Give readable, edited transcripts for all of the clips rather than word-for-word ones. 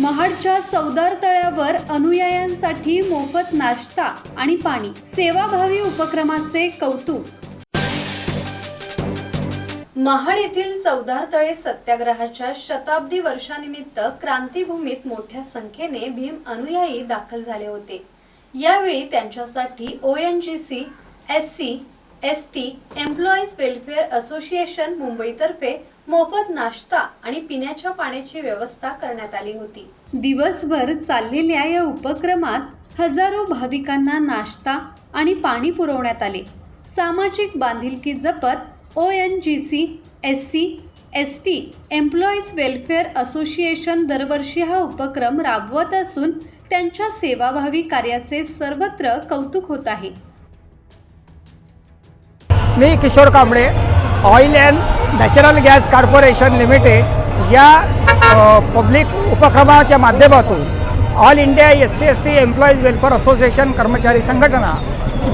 महाडच्या चौदार तळ्यावर अनुयायांसाठी मोफत नाश्ता आणि पाणी सेवाभावी उपक्रमाचे कौतुक। महाड येथील चौदार तळे सत्याग्रहाच्या शताब्दी वर्षानिमित्त क्रांतीभूमीत मोठ्या संख्येने भीम अनुयायी दाखल झाले होते। यावेळी त्यांच्यासाठी ONGC, SC, ST employees welfare association मुंबईतर्फे मोफत नाश्ता आणि पिण्याच्या पाण्याची व्यवस्था करण्यात आली होती। दिवसभर चाललेल्या या उपक्रमात हजारो भाविकांना नाश्ता आणि पाणी पुरवण्यात आले। सामाजिक बांधिलकी जपत ONGC, SC, ST employees welfare association दरवर्षी हा उपक्रम राबवत असून त्यांच्या सेवाभावी कार्याचे सर्वत्र कौतुक होत आहे। मी Kishore Kamble, oil and natural gas corporation limited या पब्लिक उपक्रमाच्या माध्यमातून all India SC ST employees welfare association कर्मचारी संघटना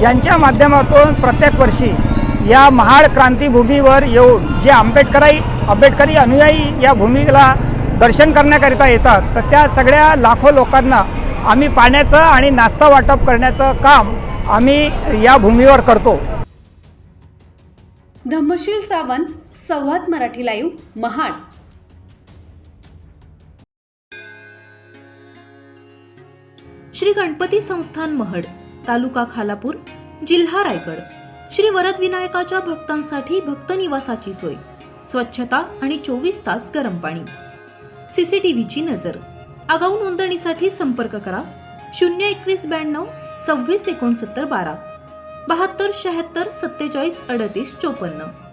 यांच्या माध्यमातून प्रत्येक वर्षी या महाड क्रांतीभूमीवर येऊन जे आंबेडकरी अनुयायी या भूमीला दर्शन करण्याकरिता येतात, तर त्या सगळ्या लाखो लोकांना आम्ही पाण्याचं आणि नाश्ता वाटप करण्याचं काम आम्ही या भूमीवर करतो। धम्मशील सावंत, संवाद मराठी लाईव्ह, महाड। श्री गणपती संस्थान महड, तालुका खालापूर, जिल्हा रायगड। श्री वरद विनायकाच्या भक्तांसाठी भक्त निवासाची सोय, स्वच्छता आणि 24 तास गरम पाणी, CCTVची नजर। आगाऊ नोंदणीसाठी संपर्क करा 02192 26 69 12 72 76 47 38 54।